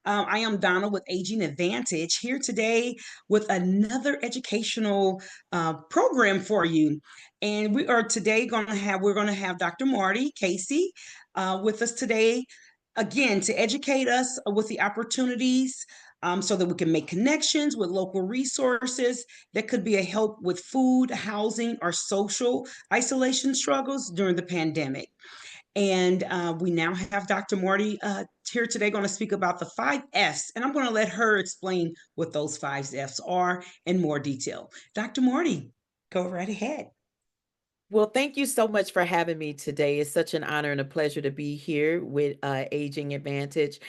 I am Donna with Aging Advantage here today with another educational program for you. And we are today we're going to have Dr. Marty Casey with us today again to educate us with the opportunities so that we can make connections with local resources that could be a help with food, housing, or social isolation struggles during the pandemic. And we now have Dr. Marty here today going to speak about the 5 F's. And I'm going to let her explain what those 5 F's are in more detail. Dr. Marty, go right ahead. Well, thank you so much for having me today. It's such an honor and a pleasure to be here with Aging Advantage.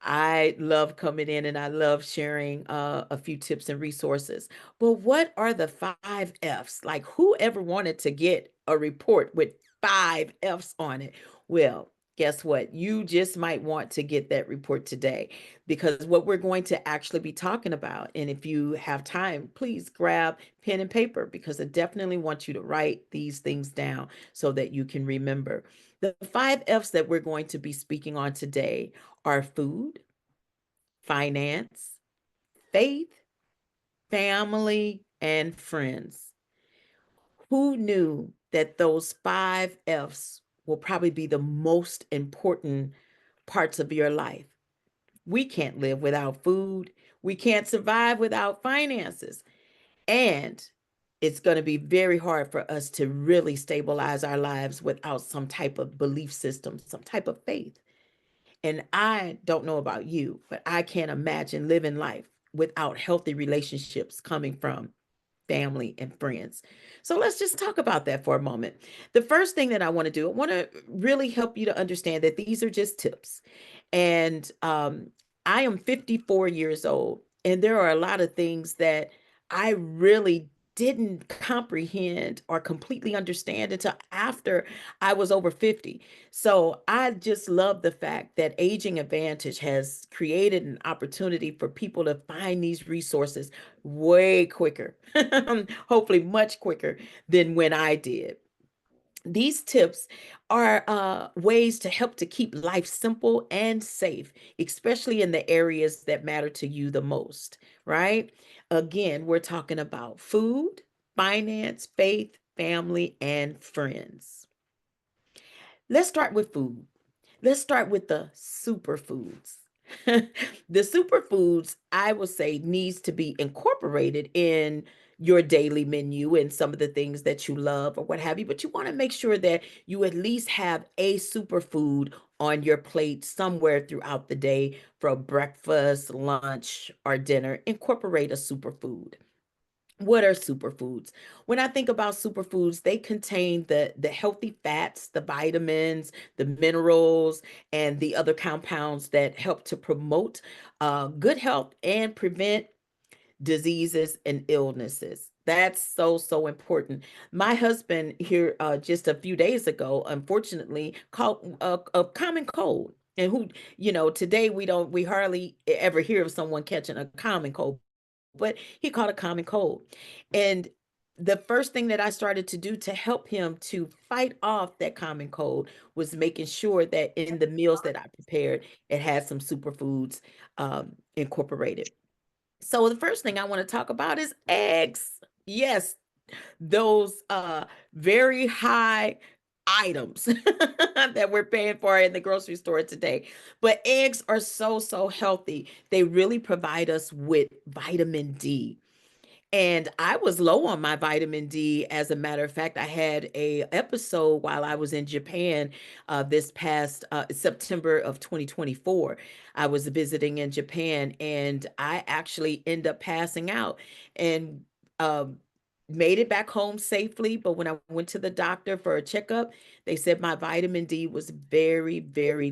I love coming in and I love sharing a few tips and resources. But what are the 5 F's? Like, who ever wanted to get a report with 5 F's on it? Well, guess what? You just might want to get that report today because what we're going to actually be talking about, and if you have time, please grab pen and paper because I definitely want you to write these things down so that you can remember. The 5 F's that we're going to be speaking on today are food, finance, faith, family, and friends. Who knew that those 5 F's will probably be the most important parts of your life? We can't live without food. We can't survive without finances. And it's going to be very hard for us to really stabilize our lives without some type of belief system, some type of faith. And I don't know about you, but I can't imagine living life without healthy relationships coming from family and friends. So let's just talk about that for a moment. The first thing that I want to do, I want to really help you to understand that these are just tips. And I am 54 years old, and there are a lot of things that I really didn't comprehend or completely understand until after I was over 50. So I just love the fact that Aging Advantage has created an opportunity for people to find these resources way quicker, hopefully much quicker than when I did. These tips are ways to help to keep life simple and safe, especially in the areas that matter to you the most, right? Again, we're talking about food, finance, faith, family, and friends. Let's start with food. Let's start with the superfoods. The superfoods, I will say, needs to be incorporated in your daily menu and some of the things that you love or what have you, but you want to make sure that you at least have a superfood on your plate somewhere throughout the day for breakfast, lunch, or dinner. Incorporate a superfood. What are superfoods? When I think about superfoods, they contain the healthy fats, the vitamins, the minerals, and the other compounds that help to promote good health and prevent diseases and illnesses. That's so important. My husband here just a few days ago, unfortunately, caught a common cold. And today we hardly ever hear of someone catching a common cold, but he caught a common cold. And the first thing that I started to do to help him to fight off that common cold was making sure that in the meals that I prepared, it had some superfoods incorporated. So the first thing I want to talk about is eggs. Yes, those very high items that we're paying for in the grocery store today. But eggs are so healthy. They really provide us with vitamin D. And I was low on my vitamin D. As a matter of fact, I had a episode while I was in Japan this past September of 2024. I was visiting in Japan and I actually end up passing out and um, made it back home safely. But when I went to the doctor for a checkup, they said my vitamin D was very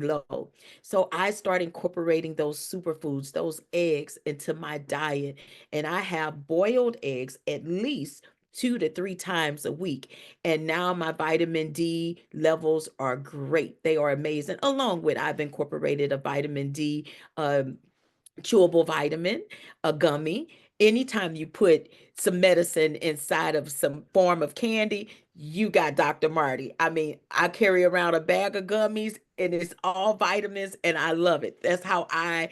low. So I started incorporating those superfoods, those eggs into my diet, and I have boiled eggs at least 2 to 3 times a week. And now my vitamin D levels are great. They are amazing. Along with I've incorporated a vitamin D chewable vitamin, a gummy. Anytime you put some medicine inside of some form of candy, you got Dr. Marty. I mean, I carry around a bag of gummies and it's all vitamins and I love it. That's how I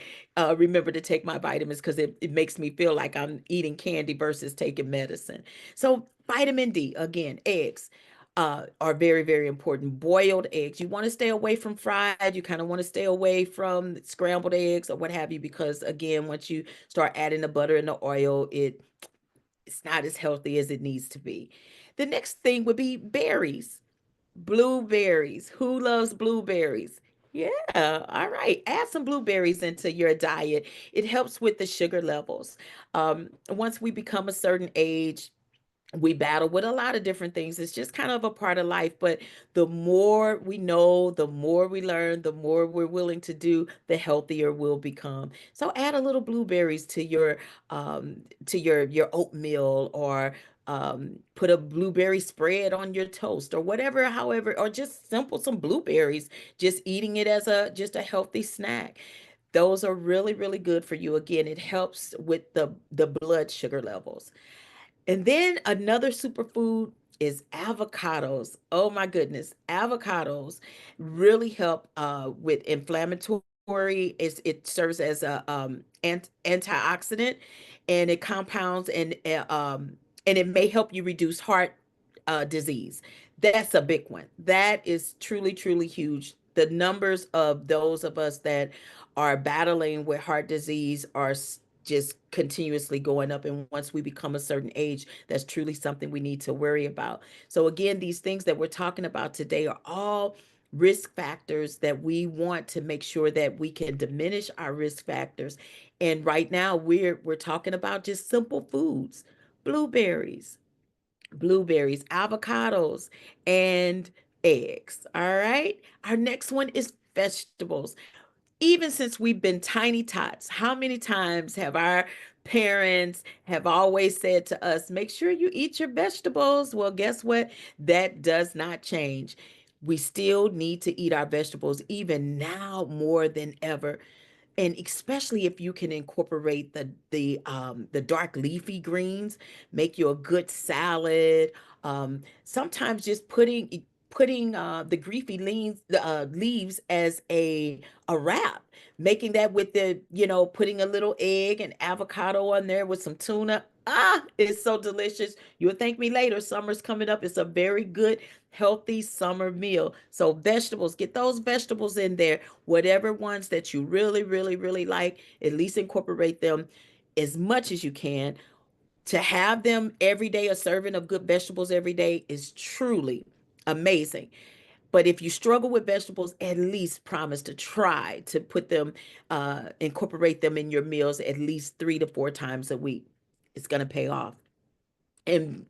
remember to take my vitamins because it makes me feel like I'm eating candy versus taking medicine. So, vitamin D, again, eggs. Are very, very important. Boiled eggs. You want to stay away from fried. You kind of want to stay away from scrambled eggs or what have you, because again, once you start adding the butter and the oil, it's not as healthy as it needs to be. The next thing would be berries, blueberries. Who loves blueberries? Yeah, all right. Add some blueberries into your diet. It helps with the sugar levels. Once we become a certain age, we battle with a lot of different things. It's just kind of a part of life. But the more we know, the more we learn, the more we're willing to do, the healthier we'll become. So add a little blueberries to your oatmeal, or put a blueberry spread on your toast or whatever, however, or just simple some blueberries, just eating it as a just a healthy snack. Those are really, really good for you. Again, it helps with the blood sugar levels. And then another superfood is avocados. Oh my goodness. Avocados really help with inflammatory. It serves as a antioxidant, and it compounds and it may help you reduce heart disease. That's a big one. That is truly, truly huge. The numbers of those of us that are battling with heart disease are just continuously going up. And once we become a certain age, that's truly something we need to worry about. So, again, these things that we're talking about today are all risk factors that we want to make sure that we can diminish our risk factors. And right now we're talking about just simple foods, blueberries, avocados, and eggs. All right. Our next one is vegetables. Even since we've been tiny tots, how many times have our parents have always said to us, make sure you eat your vegetables? Well, guess what? That does not change. We still need to eat our vegetables even now more than ever, and especially if you can incorporate the dark leafy greens, make you a good salad. Sometimes just putting the leaves as a wrap, making that with putting a little egg and avocado on there with some tuna. Ah, it's so delicious. You'll thank me later. Summer's coming up. It's a very good, healthy summer meal. So vegetables, get those vegetables in there. Whatever ones that you really, really, really like, at least incorporate them as much as you can. To have them every day, a serving of good vegetables every day is truly amazing. But if you struggle with vegetables, at least promise to try to incorporate them in your meals at least 3 to 4 times a week. It's going to pay off. And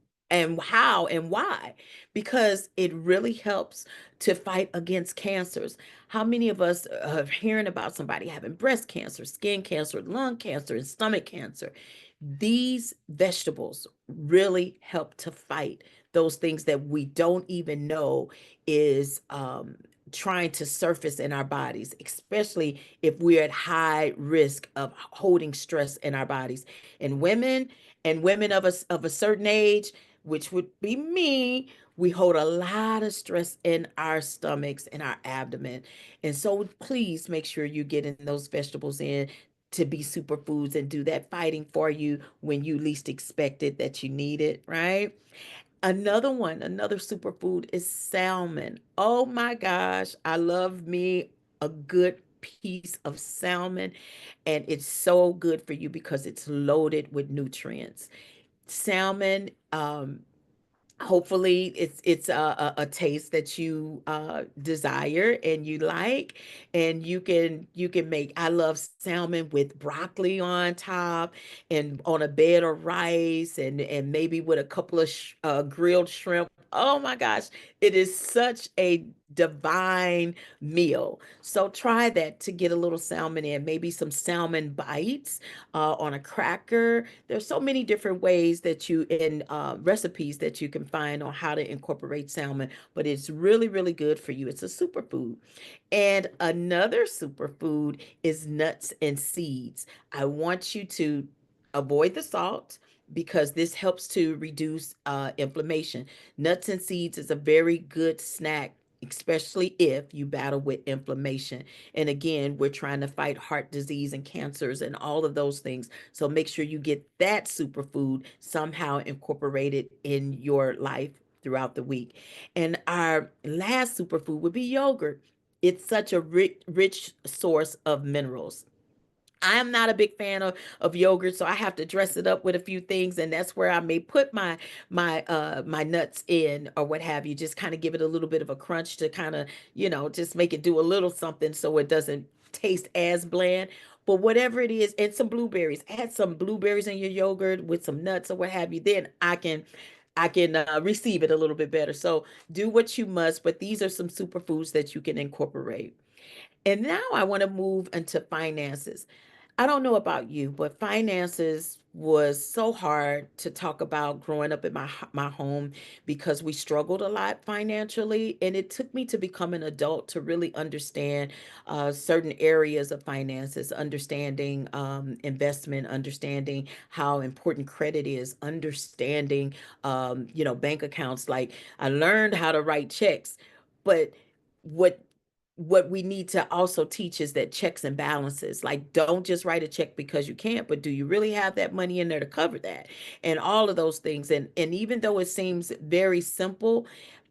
how and why? Because it really helps to fight against cancers. How many of us are hearing about somebody having breast cancer, skin cancer, lung cancer, and stomach cancer? These vegetables really help to fight those things that we don't even know is trying to surface in our bodies, especially if we're at high risk of holding stress in our bodies. And women of a certain age, which would be me, we hold a lot of stress in our stomachs and our abdomen. And so please make sure you're getting those vegetables in to be superfoods and do that fighting for you when you least expect it, that you need it, right? Another superfood is salmon. Oh my gosh, I love me a good piece of salmon, and it's so good for you because it's loaded with nutrients. Salmon, hopefully it's a taste that you desire and you like, and you can make. I love salmon with broccoli on top and on a bed of rice, and maybe with a couple of grilled shrimp. Oh my gosh, it is such a divine meal. So try that, to get a little salmon in, maybe some salmon bites on a cracker. There's so many different ways that you in recipes that you can find on how to incorporate salmon, but it's really, really good for you. It's a superfood. And another superfood is nuts and seeds. I want you to avoid the salt. because this helps to reduce inflammation. Nuts and seeds is a very good snack, especially if you battle with inflammation. And again, we're trying to fight heart disease and cancers and all of those things. So make sure you get that superfood somehow incorporated in your life throughout the week. And our last superfood would be yogurt. It's such a rich source of minerals. I'm not a big fan of yogurt, so I have to dress it up with a few things, and that's where I may put my nuts in or what have you. Just kind of give it a little bit of a crunch to kind of, just make it do a little something so it doesn't taste as bland. But whatever it is, and some blueberries. Add some blueberries in your yogurt with some nuts or what have you. Then I can receive it a little bit better. So do what you must, but these are some superfoods that you can incorporate. And now I want to move into finances. I don't know about you, but finances was so hard to talk about growing up in my home because we struggled a lot financially, and it took me to become an adult to really understand certain areas of finances, understanding investment, understanding how important credit is, understanding bank accounts. Like I learned how to write checks, but what what we need to also teach is that checks and balances. Like, don't just write a check because you can't, but do you really have that money in there to cover that? And all of those things. And even though it seems very simple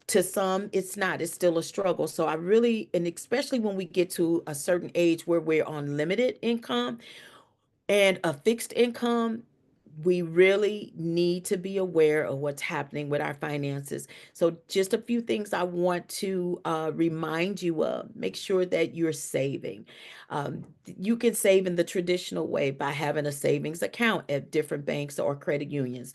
to some, it's not. It's still a struggle. So I really, and especially when we get to a certain age where we're on limited income, and a fixed income, we really need to be aware of what's happening with our finances. So, just a few things I want to remind you of. Make sure that you're saving. You can save in the traditional way by having a savings account at different banks or credit unions,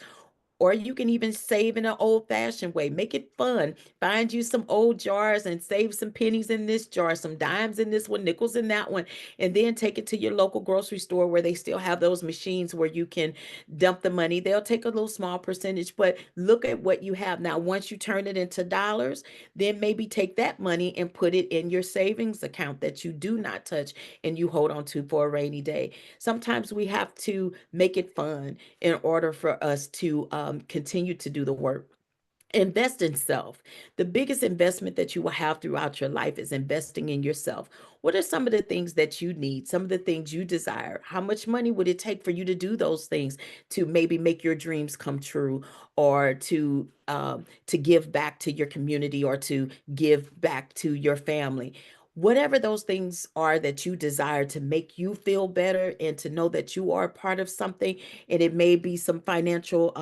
or you can even save in an old fashioned way. Make it fun. Find you some old jars and save some pennies in this jar, some dimes in this one, nickels in that one, and then take it to your local grocery store where they still have those machines where you can dump the money. They'll take a little small percentage, but look at what you have now. Once you turn it into dollars, then maybe take that money and put it in your savings account that you do not touch and you hold on to for a rainy day. Sometimes we have to make it fun in order for us to continue to do the work. Invest in self. The biggest investment that you will have throughout your life is investing in yourself. What are some of the things that you need, some of the things you desire? How much money would it take for you to do those things, to maybe make your dreams come true, or to give back to your community, or to give back to your family? Whatever those things are that you desire to make you feel better and to know that you are a part of something, and it may be some financial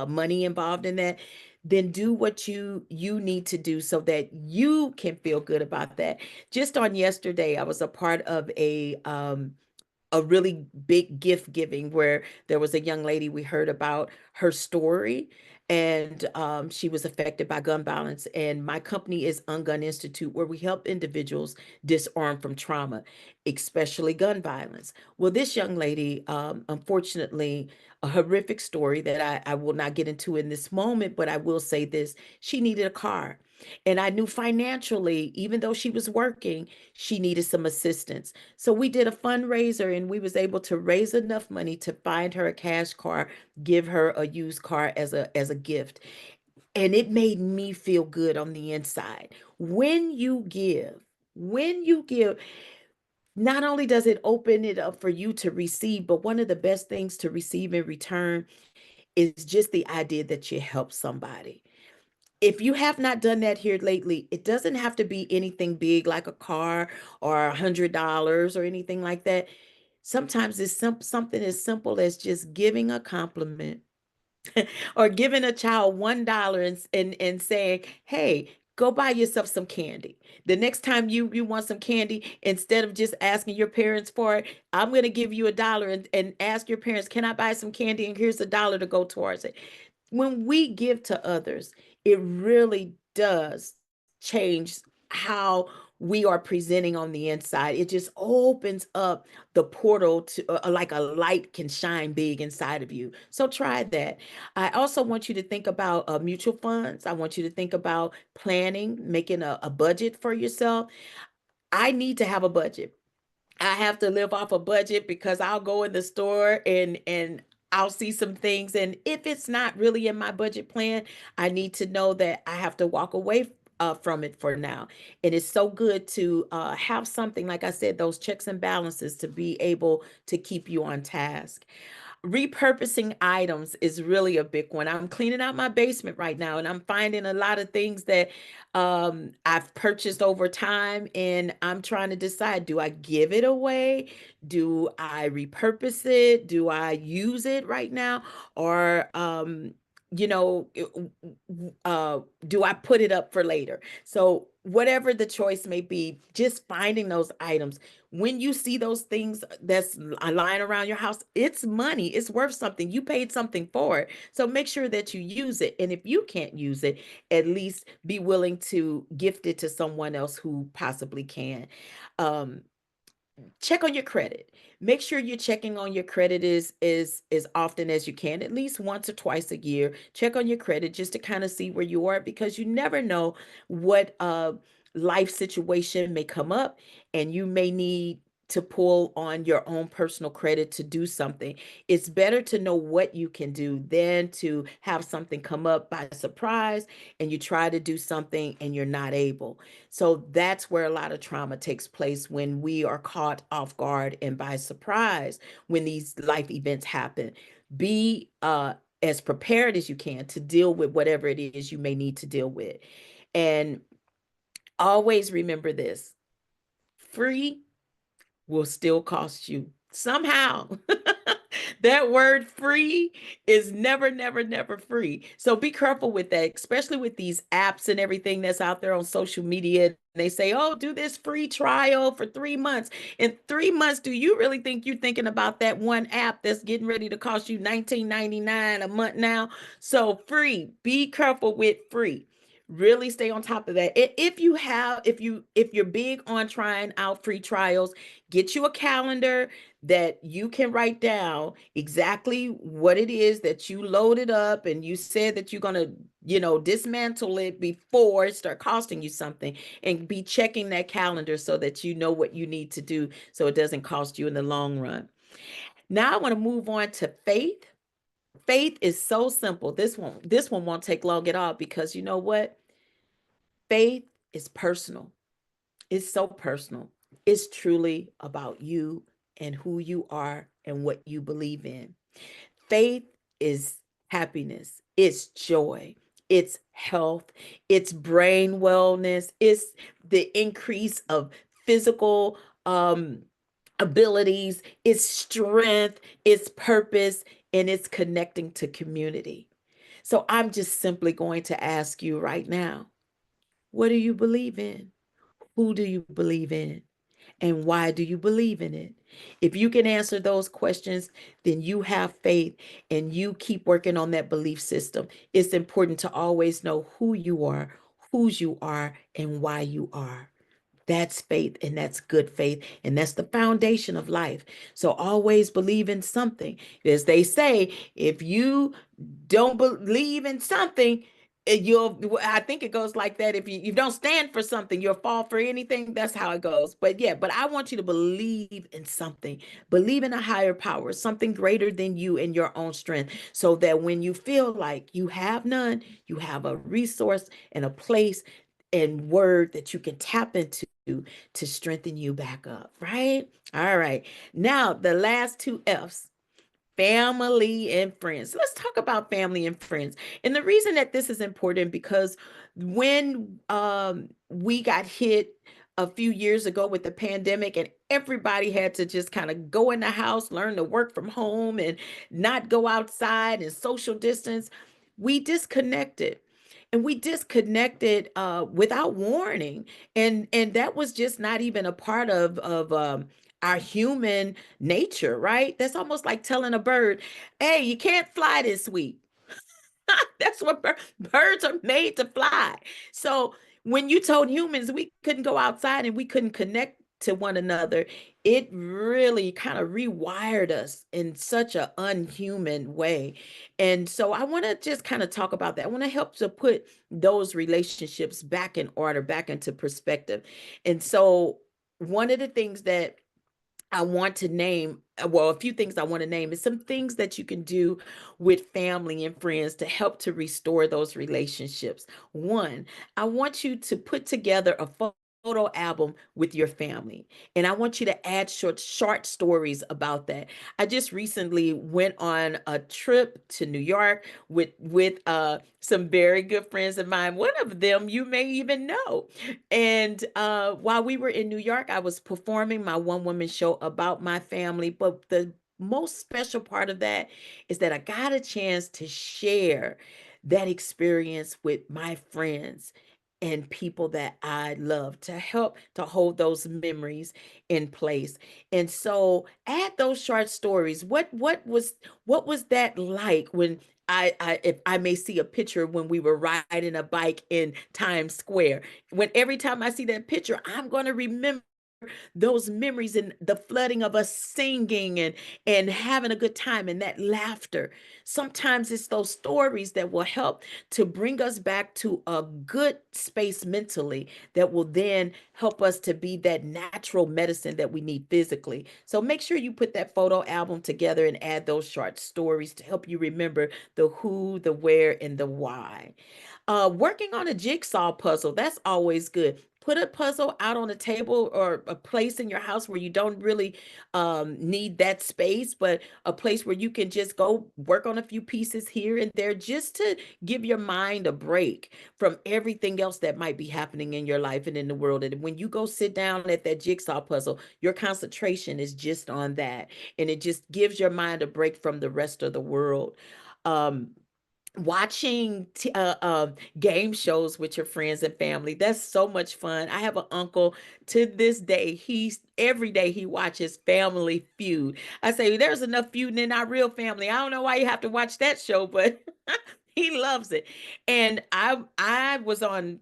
money involved in that, then do what you need to do so that you can feel good about that. Just on yesterday, I was a part of a really big gift giving where there was a young lady. We heard about her story, and she was affected by gun violence. And my company is Ungun Institute, where we help individuals disarm from trauma, especially gun violence. Well, this young lady, unfortunately, a horrific story that I will not get into in this moment, but I will say this: she needed a car. And I knew financially, even though she was working, she needed some assistance. So we did a fundraiser, and we was able to raise enough money to find her a cash car, give her a used car as a gift. And it made me feel good on the inside. When you give, not only does it open it up for you to receive, but one of the best things to receive in return is just the idea that you help somebody. If you have not done that here lately, it doesn't have to be anything big like a car or $100 or anything like that. Sometimes it's something as simple as just giving a compliment, or giving a child $1 and saying, "Hey, go buy yourself some candy." The next time you want some candy, instead of just asking your parents for it, I'm going to give you $1 and ask your parents, "Can I buy some candy?" And here's $1 to go towards it. When we give to others, it really does change how we are presenting on the inside. It just opens up the portal to like a light can shine big inside of you. So try that. I also want you to think about mutual funds. I want you to think about planning, making a budget for yourself. I need to have a budget. I have to live off a budget because I'll go in the store and I'll see some things, and if it's not really in my budget plan, I need to know that I have to walk away from it for now. And it's so good to have something, like I said, those checks and balances to be able to keep you on task. Repurposing items is really a big one. I'm cleaning out my basement right now, and I'm finding a lot of things that I've purchased over time, and I'm trying to decide, do I give it away? Do I repurpose it? Do I use it right now? Or you know, do I put it up for later? So whatever the choice may be, just finding those items. When you see those things that's lying around your house, it's money. It's worth something. You paid something for it. So make sure that you use it. And if you can't use it, at least be willing to gift it to someone else who possibly can. Um, Check on your credit. Make sure you're checking on your credit as often as you can, at least once or twice a year. Check on your credit just to kind of see where you are, because you never know what life situation may come up, and you may need to pull on your own personal credit to do something. It's better to know what you can do than to have something come up by surprise and you try to do something and you're not able. So that's where a lot of trauma takes place, when we are caught off guard and by surprise when these life events happen. Be as prepared as you can to deal with whatever it is you may need to deal with. And always remember this: free will still cost you somehow. That word free is never, never, never free. So be careful with that, especially with these apps and everything that's out there on social media. They say, oh, do this free trial for 3 months. In 3 months, do you really think you're thinking about that one app that's getting ready to cost you $19.99 a month now? So free, be careful with free. Really stay on top of that. If you're big on trying out free trials, get you a calendar that you can write down exactly what it is that you loaded up, and you said that you're going to, dismantle it before it start costing you something, and be checking that calendar so that you know what you need to do so it doesn't cost you in the long run. Now I want to move on to faith. Faith is so simple. This one won't take long at all, because you know what? Faith is personal. It's so personal. It's truly about you and who you are and what you believe in. Faith is happiness, it's joy, it's health, it's brain wellness, it's the increase of physical abilities, it's strength, it's purpose, and it's connecting to community. So I'm just simply going to ask you right now, what do you believe in? Who do you believe in? And why do you believe in it? If you can answer those questions, then you have faith, and you keep working on that belief system. It's important to always know who you are, whose you are, and why you are. That's faith, and that's good faith, and that's the foundation of life. So always believe in something. As they say, if you don't believe in something, I think it goes like that. If you don't stand for something, you'll fall for anything. That's how it goes. But yeah, but I want you to believe in something. Believe in a higher power, something greater than you and your own strength, so that when you feel like you have none, you have a resource and a place and word that you can tap into to strengthen you back up, right? All right. Now, the last two F's: family and friends. Let's talk about family and friends. And the reason that this is important, because when we got hit a few years ago with the pandemic, and everybody had to just kind of go in the house, learn to work from home and not go outside and social distance, we disconnected. And we disconnected without warning, and that was just not even a part of our human nature, right? That's almost like telling a bird, hey, you can't fly this week. That's what birds are made to fly. So when you told humans we couldn't go outside and we couldn't connect to one another, it really kind of rewired us in such an unhuman way. And so I want to just kind of talk about that. I want to help to put those relationships back in order, back into perspective. And so one of the things that I want to name, well, a few things I want to name is some things that you can do with family and friends to help to restore those relationships. One, I want you to put together a photo album with your family, and I want you to add short stories about that. I just recently went on a trip to New York with some very good friends of mine. One of them you may even know. And while we were in New York, I was performing my one woman show about my family. But the most special part of that is that I got a chance to share that experience with my friends and people that I love to help to hold those memories in place. And so add those short stories. What was that like when I if I may see a picture when we were riding a bike in Times Square, when every time I see that picture, I'm going to remember those memories and the flooding of us singing and having a good time and that laughter. Sometimes it's those stories that will help to bring us back to a good space mentally that will then help us to be that natural medicine that we need physically. So make sure you put that photo album together and add those short stories to help you remember the who, the where, and the why. Working on a jigsaw puzzle, that's always good. Put a puzzle out on a table or a place in your house where you don't really need that space, but a place where you can just go work on a few pieces here and there just to give your mind a break from everything else that might be happening in your life and in the world. And when you go sit down at that jigsaw puzzle, your concentration is just on that. And it just gives your mind a break from the rest of the world. Um, Watching game shows with your friends and family, that's so much fun. I have an uncle to this day, he's every day he watches Family Feud. I say there's enough feuding in our real family. I don't know why you have to watch that show, but he loves it. And I was on,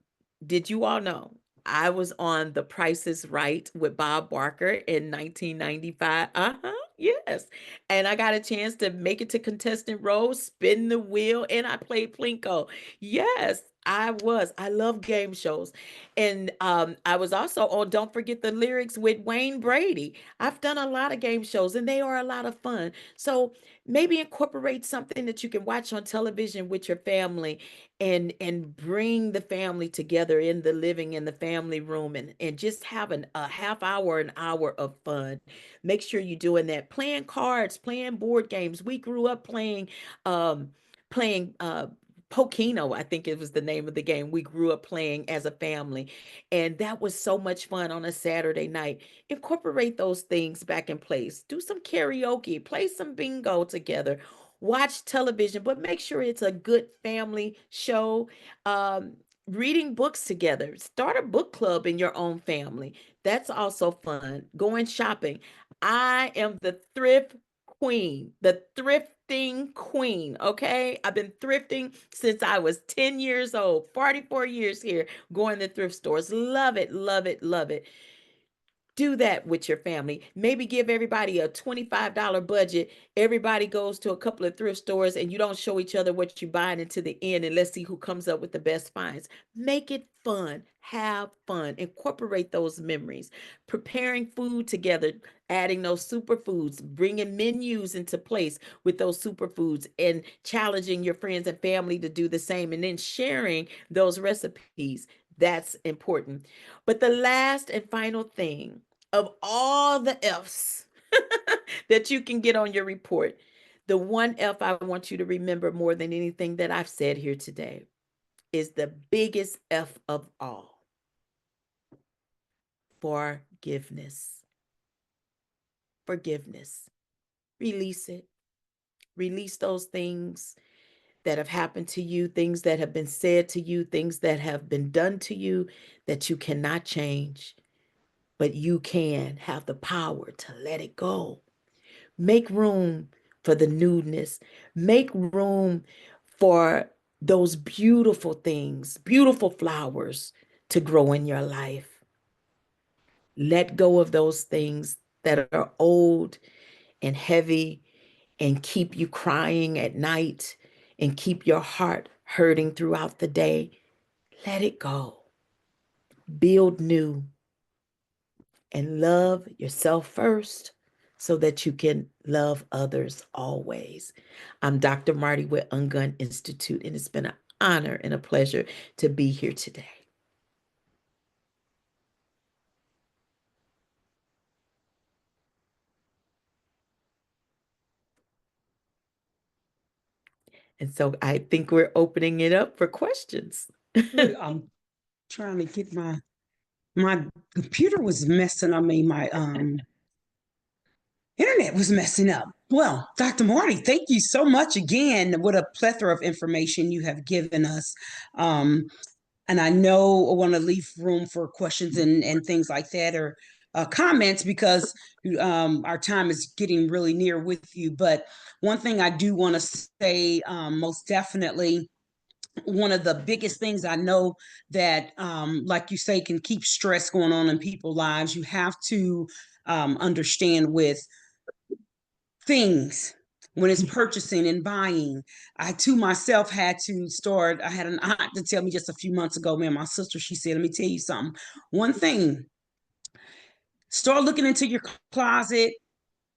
did you all know I was on The Price is Right with Bob Barker in 1995? Uh-huh. Yes. And I got a chance to make it to contestant role, spin the wheel, and I played Plinko. Yes, I was. I love game shows. And I was also on Don't Forget the Lyrics with Wayne Brady. I've done a lot of game shows and they are a lot of fun. So maybe incorporate something that you can watch on television with your family and bring the family together in the living in the family room and just have a half hour, an hour of fun. Make sure you're doing that. Playing cards, playing board games. We grew up playing Pokino, I think it was the name of the game we grew up playing as a family. And that was so much fun on a Saturday night. Incorporate those things back in place. Do some karaoke, play some bingo together, watch television, but make sure it's a good family show. Um, Reading books together, start a book club in your own family. That's also fun. Going shopping. I am the thrift queen, the thrifting queen. Okay. I've been thrifting since I was 10 years old, 44 years here, going to thrift stores. Love it, love it, love it. Do that with your family. Maybe give everybody a $25 budget. Everybody goes to a couple of thrift stores and you don't show each other what you're buying until the end and let's see who comes up with the best finds. Make it fun. Have fun. Incorporate those memories. Preparing food together, adding those superfoods, bringing menus into place with those superfoods and challenging your friends and family to do the same and then sharing those recipes. That's important. But the last and final thing of all the F's that you can get on your report, the one F I want you to remember more than anything that I've said here today is the biggest F of all: forgiveness. Forgiveness. Release it. Release those things that have happened to you, things that have been said to you, things that have been done to you that you cannot change, but you can have the power to let it go. Make room for the newness. Make room for those beautiful things, beautiful flowers to grow in your life. Let go of those things that are old and heavy and keep you crying at night and keep your heart hurting throughout the day. Let it go. Build new and love yourself first. so that you can love others always. I'm Dr. Marty with Ungun Institute, and it's been an honor and a pleasure to be here today. And so I think we're opening it up for questions. Look, I'm trying to get my computer was messing. I mean, my internet was messing up. Well, Dr. Marty, thank you so much again. What a plethora of information you have given us. And I know I want to leave room for questions and things like that, or comments, because our time is getting really near with you. But one thing I do want to say, most definitely, one of the biggest things I know that, like you say, can keep stress going on in people's lives, you have to understand with things when it's purchasing and buying. I too myself had to start. I had an aunt to tell me just a few months ago, man, my sister, she said, let me tell you something. One thing, start looking into your closet,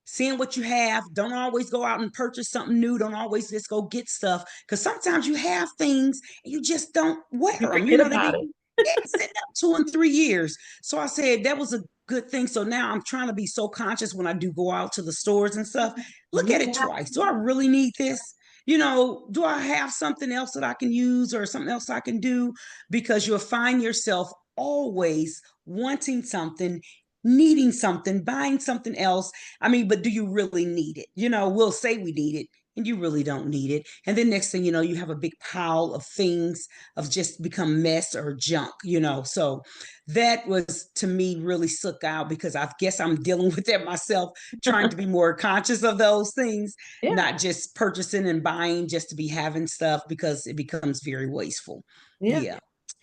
seeing what you have. Don't always go out and purchase something new. Don't always just go get stuff, because sometimes you have things and you just don't wear You them. You forget know, they about be it. sitting up 2 and 3 years. So I said that was a good thing. So now I'm trying to be so conscious when I do go out to the stores and stuff. Look at it twice. Do I really need this? You know, do I have something else that I can use or something else I can do? Because you'll find yourself always wanting something, needing something, buying something else. I mean, but do you really need it? You know, we'll say we need it and you really don't need it. And then next thing you know, you have a big pile of things of just become mess or junk, you know. So that was, to me, really stuck out, because I guess I'm dealing with that myself, trying to be more conscious of those things, Yeah. not just purchasing and buying just to be having stuff, because it becomes very wasteful. Yeah. Yeah.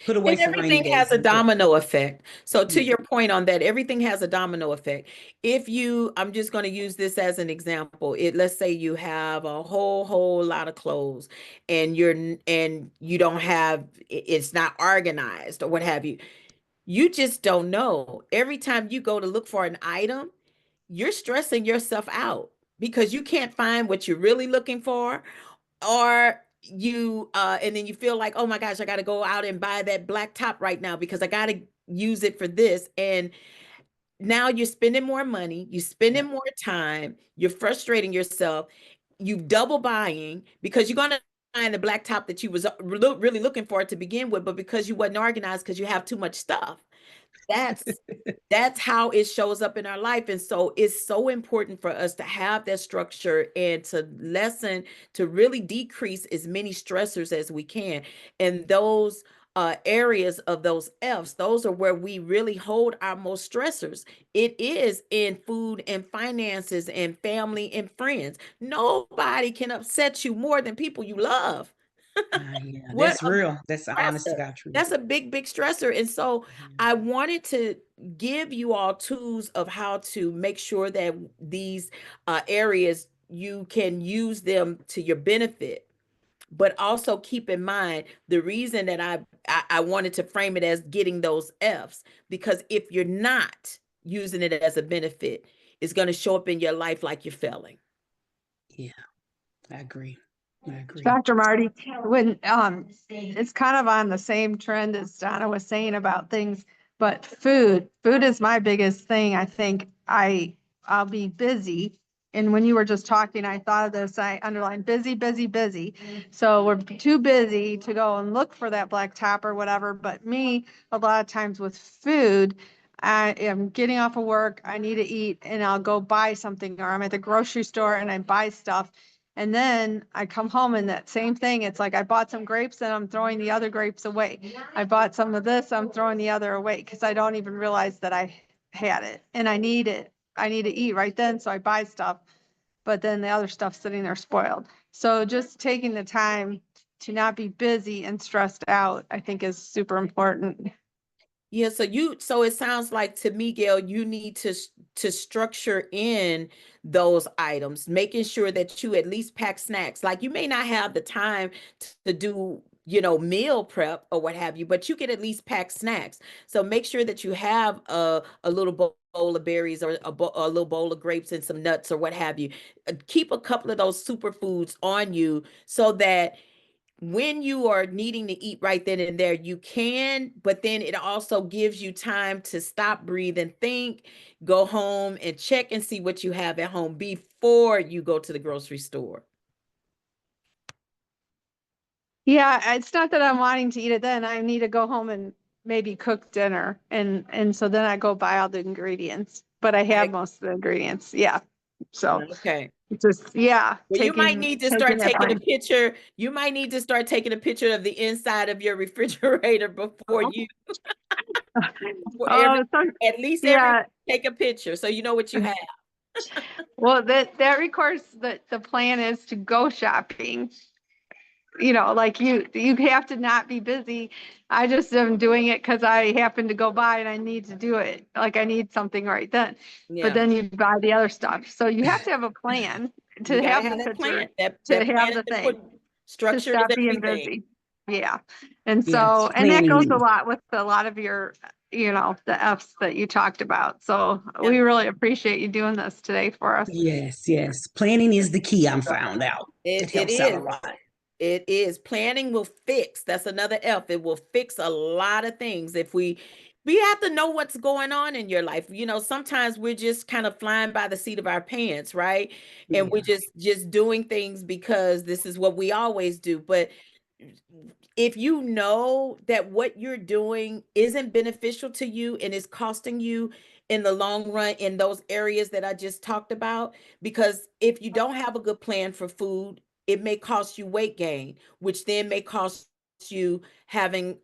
Put away And for rainy everything has days. a domino effect. So to Yeah. your point on that, everything has a domino effect. If you, I'm just going to use this as an example. Let's say you have a whole lot of clothes and you don't have, it's not organized or what have you. You just don't know. Every time you go to look for an item, you're stressing yourself out because you can't find what you're really looking for, or you and then you feel like, oh my gosh, I got to go out and buy that black top right now because I got to use it for this. And now you're spending more money, you're spending Yeah. more time, you're frustrating yourself, you double buying because you're going to find the black top that you was really looking for to begin with, but because you wasn't organized because you have too much stuff. That's that's how it shows up in our life. And so it's so important for us to have that structure and to really decrease as many stressors as we can. And those areas of those F's, those are where we really hold our most stressors. It is in food and finances and family and friends. Nobody can upset you more than people you love. Yeah, What that's a real. That's the honest to stressor. God truth. That's a big stressor. And so I wanted to give you all tools of how to make sure that these areas, you can use them to your benefit. But also keep in mind the reason that I wanted to frame it as getting those F's, because if you're not using it as a benefit, it's going to show up in your life like you're failing. Yeah, I agree. I agree. Dr. Marty, when it's kind of on the same trend as Donna was saying about things, but food is my biggest thing. I think I'll be busy. And when you were just talking, I thought of this, I underlined busy, busy, busy. So we're too busy to go and look for that black top or whatever. But me, a lot of times with food, I am getting off of work, I need to eat, and I'll go buy something, or I'm at the grocery store and I buy stuff. And then I come home and that same thing, it's like I bought some grapes and I'm throwing the other grapes away. I bought some of this, I'm throwing the other away because I don't even realize that I had it and I need it. I need to eat right then, so I buy stuff, but then the other stuff's sitting there spoiled. So just taking the time to not be busy and stressed out, I think is super important. Yeah, so it sounds like to me, Gail, you need to structure in those items, making sure that you at least pack snacks. Like you may not have the time to do, meal prep or what have you, but you can at least pack snacks. So make sure that you have a little bowl of berries or a little bowl of grapes and some nuts or what have you. Keep a couple of those superfoods on you so that when you are needing to eat right then and there, you can, but then it also gives you time to stop, breathe, and think, go home and check and see what you have at home before you go to the grocery store. Yeah, it's not that I'm wanting to eat it then. I need to go home and maybe cook dinner. And so then I go buy all the ingredients, but I have most of the ingredients. Yeah. So Okay. just, yeah. Well, you might need to start that taking a time. picture. You might need to start taking a picture of the inside of your refrigerator before Oh. you, Oh, at least yeah. take a picture so you know what you have. Well, that records the plan is to go shopping. You know, like you have to not be busy. I just am doing it because I happen to go by and I need to do it. Like I need something right then. Yeah. But then you buy the other stuff. So you have to have a plan to have the that picture, plan. That to plan have is the to thing, put to structure stop being everything. busy. Yeah. And Yes, so, and that goes planning. a lot with a lot of your, you know, the F's that you talked about. So Yeah. we really appreciate you doing this today for us. Yes, yes. Planning is the key, I'm found out. It helps out a is. lot. It is. Planning will fix. That's another F. It will fix a lot of things. If we have to know what's going on in your life. You know, sometimes we're just kind of flying by the seat of our pants, right? And we're just doing things because this is what we always do. But if you know that what you're doing isn't beneficial to you and is costing you in the long run in those areas that I just talked about, because if you don't have a good plan for food, it may cost you weight gain, which then may cost you having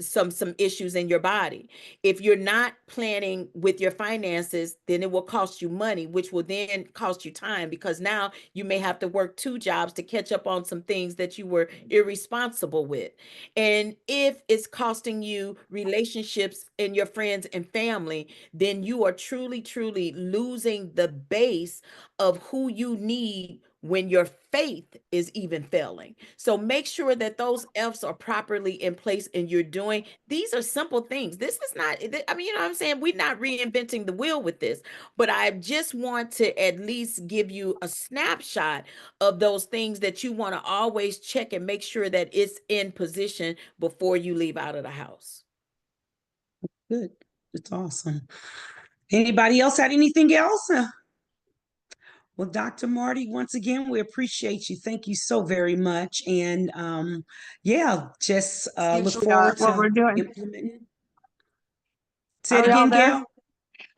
some issues in your body. If you're not planning with your finances, then it will cost you money, which will then cost you time, because now you may have to work 2 jobs to catch up on some things that you were irresponsible with. And if it's costing you relationships and your friends and family, then you are truly losing the base of who you need when your faith is even failing. So make sure that those F's are properly in place and you're doing, these are simple things. This is not, I mean, you know what I'm saying? We're not reinventing the wheel with this, but I just want to at least give you a snapshot of those things that you want to always check and make sure that it's in position before you leave out of the house. Good. It's awesome. Anybody else had anything else? Well, Dr. Marty, once again, we appreciate you. Thank you so very much. And yeah, just look forward What we're to doing. implementing. Say Are it we all again, there? Gail.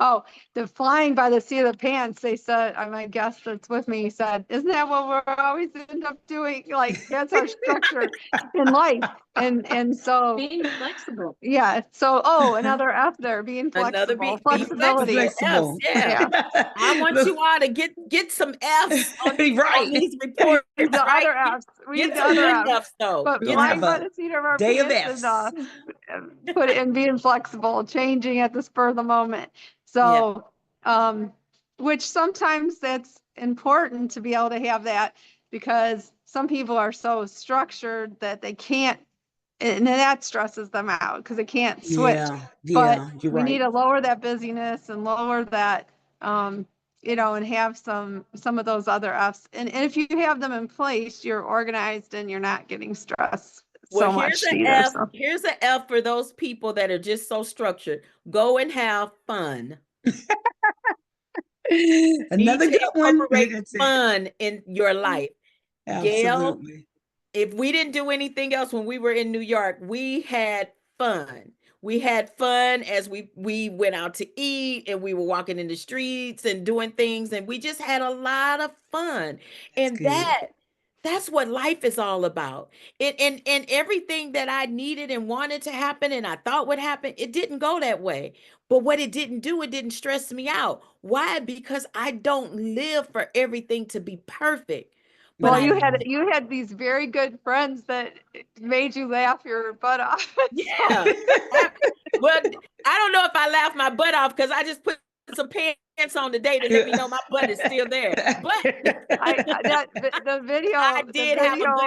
Oh, the flying by the seat of the pants, they said, my guest that's with me said, isn't that what we're always end up doing? Like, that's our structure in life. And so being flexible. Yeah. So, another F there, being Another flexible, be flexibility. flexible. F's, yeah. I want you all to get some F's on these reports, The right? other F's. We Get need the some other good F's. F's though. But We'll flying have by a the seat of our day of pants F's. and put it and being flexible, changing at the spur of the moment. So, which sometimes that's important to be able to have that, because some people are so structured that they can't, and that stresses them out because they can't switch. But You're we right. need to lower that busyness and lower that, you know, and have some of those other F's. And if you have them in place, you're organized and you're not getting stressed so much either. So. Here's an F for those people that are just so structured. Go and have fun. Another good one. Incorporate fun in your life. Absolutely. Gail, if we didn't do anything else when we were in New York, we had fun. We had fun as we went out to eat and we were walking in the streets and doing things, and we just had a lot of fun. And that's what life is all about. And everything that I needed and wanted to happen and I thought would happen, it didn't go that way. But what it didn't do, it didn't stress me out. Why? Because I don't live for everything to be perfect. But Well, you had these very good friends that made you laugh your butt off. Yeah. Well, I don't know if I laughed my butt off because I just put some pants on today to let me know my butt is still there. But the video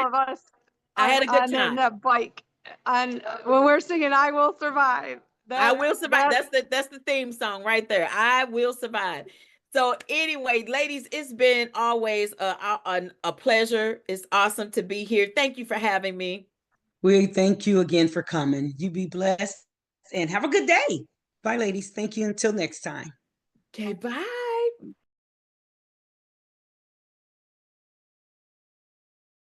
of us. I had a good time on that bike, when we're singing "I Will Survive." I That- will survive. that- That's the theme song right there. I will survive. So anyway, ladies, it's been always a pleasure. It's awesome to be here. Thank you for having me. We thank you again for coming. You be blessed and have a good day. Bye, ladies. Thank you. Until next time. Okay, bye.